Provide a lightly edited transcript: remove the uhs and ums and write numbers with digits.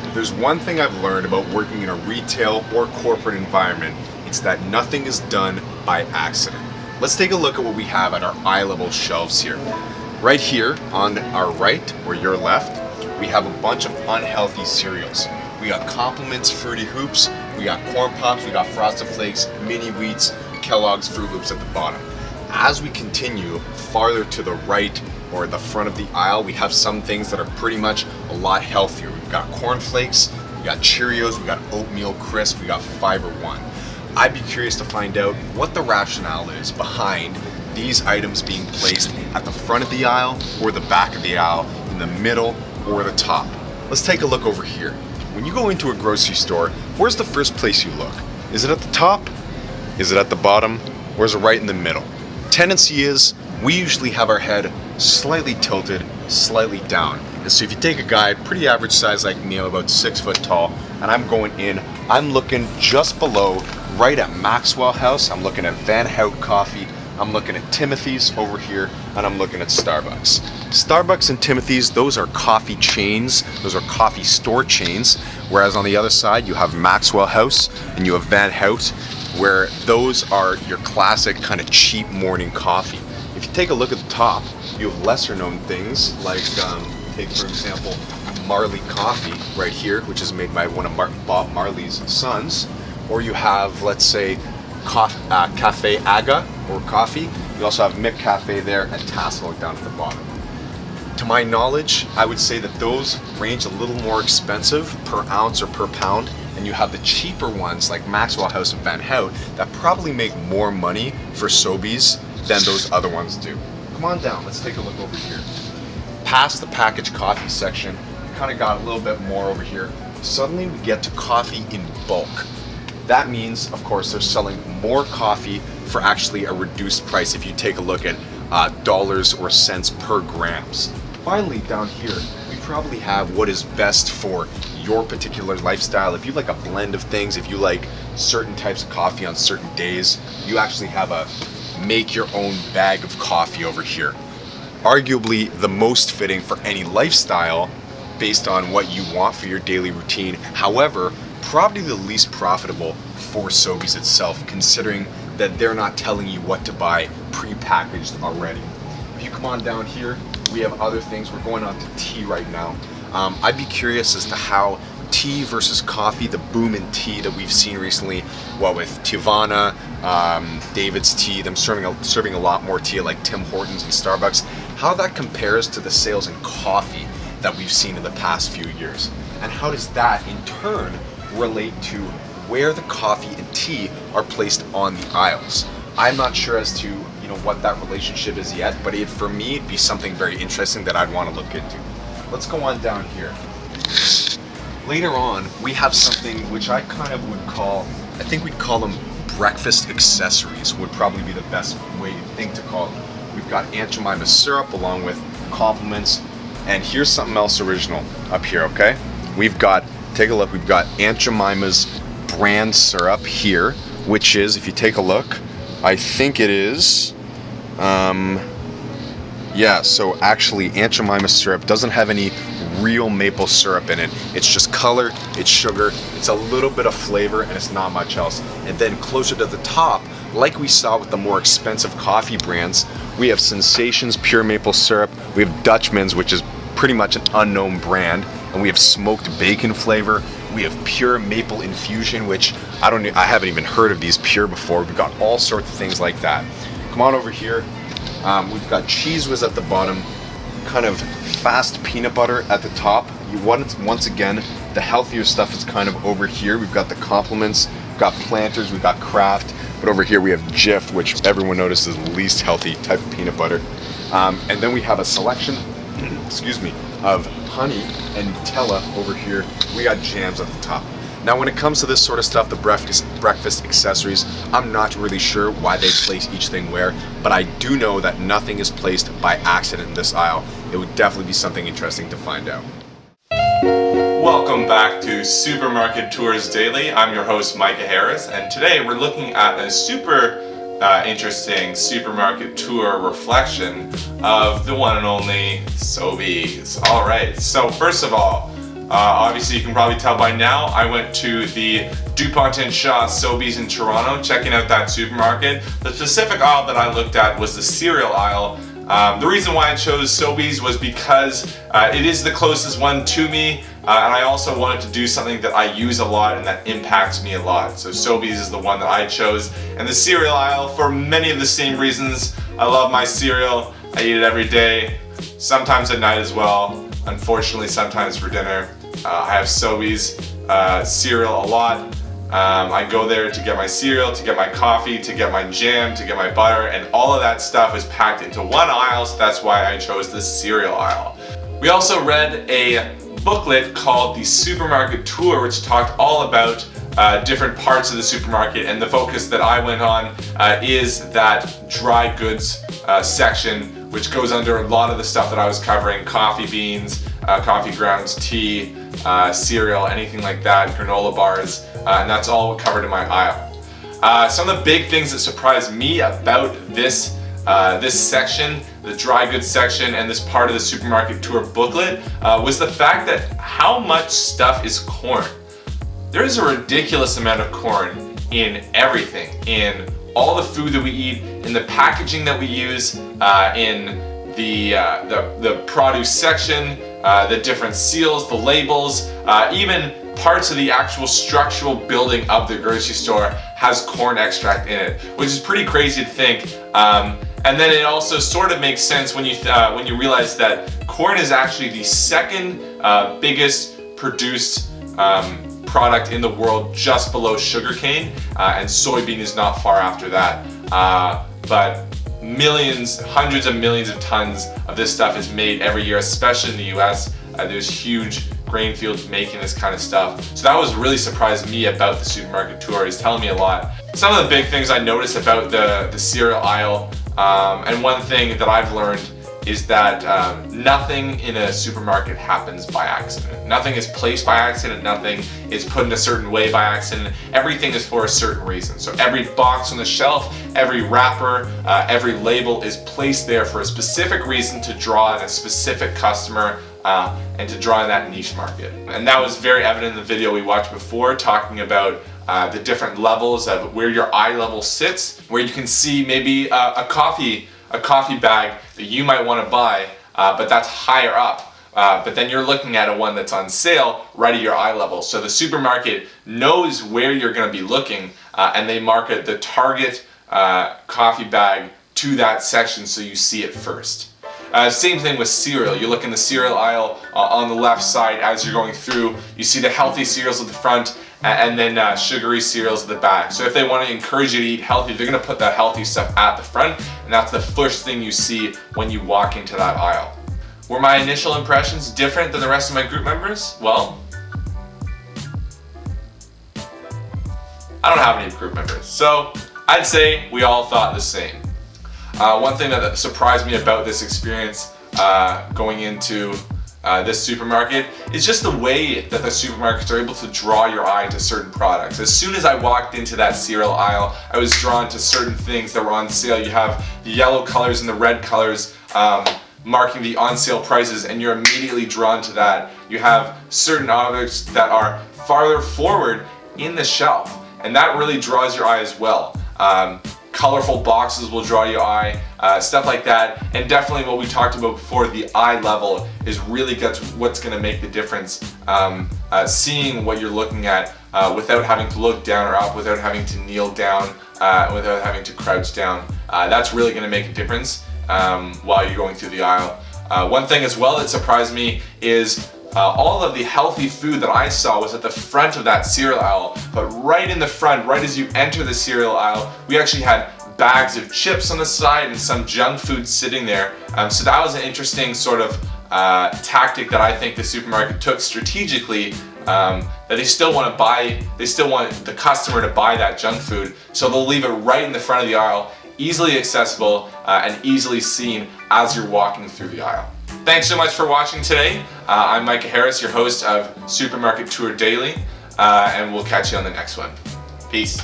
If there's one thing I've learned about working in a retail or corporate environment, it's that nothing is done by accident. Let's take a look at what we have at our eye level shelves here. Right here on our right, or your left, we have a bunch of unhealthy cereals. We got Compliments Fruity Hoops, we got Corn Pops, we got Frosted Flakes, Mini Wheats, Kellogg's Fruit Loops at the bottom. As we continue farther to the right or the front of the aisle, we have some things that are pretty much a lot healthier. We've got Corn Flakes, we got Cheerios, we got Oatmeal Crisp, we got Fiber One. I'd be curious to find out what the rationale is behind these items being placed at the front of the aisle or the back of the aisle, in the middle or the top. Let's take a look over here. When you go into a grocery store, where's the first place you look? Is it at the top? Is it at the bottom? Or is it right in the middle? Tendency is we usually have our head slightly tilted, slightly down. And so if you take a guy pretty average size like me, I'm about 6 foot tall, and I'm going in, I'm looking just below, right at Maxwell House, I'm looking at Van Hout Coffee, I'm looking at Timothy's over here, and I'm looking at Starbucks. Starbucks and Timothy's, those are coffee chains, those are coffee store chains, whereas on the other side you have Maxwell House and you have Van Hout, where those are your classic kind of cheap morning coffee. If you take a look at the top, you have lesser known things like, take for example, Marley Coffee right here, which is made by one of Bob Marley's sons, or you have, let's say, Cafe Aga or coffee. You also have Mick Cafe there and Tassel down at the bottom. To my knowledge, I would say that those range a little more expensive per ounce or per pound, and you have the cheaper ones like Maxwell House and Van Hout that probably make more money for Sobeys than those other ones do. Come on down, let's take a look over here. Past the packaged coffee section, we kind of got a little bit more over here. Suddenly we get to coffee in bulk. That means, of course, they're selling more coffee for actually a reduced price if you take a look at dollars or cents per grams. Finally, down here, we probably have what is best for your particular lifestyle. If you like a blend of things, if you like certain types of coffee on certain days, you actually have a make your own bag of coffee over here. Arguably the most fitting for any lifestyle based on what you want for your daily routine. However, probably the least profitable for Sobeys itself, considering that they're not telling you what to buy pre-packaged already. If you come on down here, we have other things. We're going on to tea right now. I'd be curious as to how tea versus coffee, the boom in tea that we've seen recently, what with Tivana, David's Tea, them serving a lot more tea like Tim Hortons and Starbucks, how that compares to the sales in coffee that we've seen in the past few years. And how does that in turn relate to where the coffee and tea are placed on the aisles? I'm not sure as to what that relationship is yet, but for me it'd be something very interesting that I'd want to look into. Let's go on down here. Later on, we have something which I kind of would call, I think we'd call them breakfast accessories, would probably be the best thing to call them. We've got Aunt Jemima's syrup along with Compliments, and here's something else original up here, okay? Take a look, we've got Aunt Jemima's brand syrup here, which is, if you take a look, I think it is, so actually Aunt Jemima's syrup doesn't have any real maple syrup in it. It's just color, it's sugar, it's a little bit of flavor, and it's not much else. And then closer to the top, like we saw with the more expensive coffee brands, we have Sensations Pure Maple Syrup, we have Dutchman's, which is pretty much an unknown brand, and we have smoked bacon flavor, we have pure maple infusion, which I haven't even heard of these pure before. We've got all sorts of things like that. Come on over here. We've got Cheese Whiz at the bottom, kind of fast peanut butter at the top. Once again, the healthier stuff is kind of over here. We've got the Compliments, we've got Planters, we've got Kraft, but over here we have Jif, which everyone notices is the least healthy type of peanut butter. And then we have a selection, of honey and Nutella over here. We got jams at the top. Now when it comes to this sort of stuff, the breakfast accessories, I'm not really sure why they place each thing where, but I do know that nothing is placed by accident in this aisle. It would definitely be something interesting to find out. Welcome back to Supermarket Tours Daily. I'm your host Micah Harris, and today we're looking at a super interesting supermarket tour reflection of the one and only Sobeys. Alright, so first of all, Obviously, you can probably tell by now, I went to the DuPont and Shaw Sobeys in Toronto, checking out that supermarket. The specific aisle that I looked at was the cereal aisle. The reason why I chose Sobeys was because it is the closest one to me, and I also wanted to do something that I use a lot and that impacts me a lot. So Sobeys is the one that I chose. And the cereal aisle, for many of the same reasons. I love my cereal, I eat it every day, sometimes at night as well. Unfortunately, sometimes for dinner. I have Sobeys cereal a lot. I go there to get my cereal, to get my coffee, to get my jam, to get my butter, and all of that stuff is packed into one aisle, so that's why I chose the cereal aisle. We also read a booklet called The Supermarket Tour, which talked all about different parts of the supermarket, and the focus that I went on is that dry goods section, which goes under a lot of the stuff that I was covering: coffee beans, coffee grounds, tea, cereal, anything like that, granola bars, and that's all covered in my aisle. Some of the big things that surprised me about this section, the dry goods section, and this part of the supermarket tour booklet was the fact that how much stuff is corn. There is a ridiculous amount of corn in everything, in all the food that we eat, in the packaging that we use, in the produce section, the different seals, the labels, even parts of the actual structural building of the grocery store has corn extract in it, which is pretty crazy to think. And then it also sort of makes sense when you realize that corn is actually the second biggest produced product in the world, just below sugarcane, and soybean is not far after that. But millions, hundreds of millions of tons of this stuff is made every year, especially in the US. There's huge grain fields making this kind of stuff. So that was really surprised me about the supermarket tour. It's telling me a lot. Some of the big things I noticed about the cereal aisle, and one thing that I've learned is that nothing in a supermarket happens by accident. Nothing is placed by accident, nothing is put in a certain way by accident. Everything is for a certain reason. So every box on the shelf, every wrapper, every label is placed there for a specific reason to draw in a specific customer and to draw in that niche market. And that was very evident in the video we watched before, talking about the different levels of where your eye level sits, where you can see maybe a coffee bag that you might want to buy, but that's higher up. But then you're looking at one that's on sale right at your eye level. So the supermarket knows where you're going to be looking, and they market the target coffee bag to that section so you see it first. Same thing with cereal. You look in the cereal aisle on the left side as you're going through, you see the healthy cereals at the front, and then sugary cereals at the back. So if they want to encourage you to eat healthy, they're going to put that healthy stuff at the front, and that's the first thing you see when you walk into that aisle. Were my initial impressions different than the rest of my group members? Well, I don't have any group members, so I'd say we all thought the same. One thing that surprised me about this experience going into this supermarket is just the way that the supermarkets are able to draw your eye to certain products. As soon as I walked into that cereal aisle, I was drawn to certain things that were on sale. You have the yellow colors and the red colors marking the on sale prices, and you're immediately drawn to that. You have certain objects that are farther forward in the shelf, and that really draws your eye as well. Colorful boxes will draw your eye, stuff like that. And definitely what we talked about before, the eye level is really what's going to make the difference. Seeing what you're looking at without having to look down or up, without having to kneel down, without having to crouch down. That's really going to make a difference while you're going through the aisle. One thing as well that surprised me is all of the healthy food that I saw was at the front of that cereal aisle, but right in the front, right as you enter the cereal aisle, we actually had bags of chips on the side and some junk food sitting there. So that was an interesting sort of tactic that I think the supermarket took strategically, that they still want the customer to buy that junk food, so they'll leave it right in the front of the aisle, easily accessible and easily seen as you're walking through the aisle. Thanks so much for watching today. I'm Micah Harris, your host of Supermarket Tour Daily, and we'll catch you on the next one. Peace.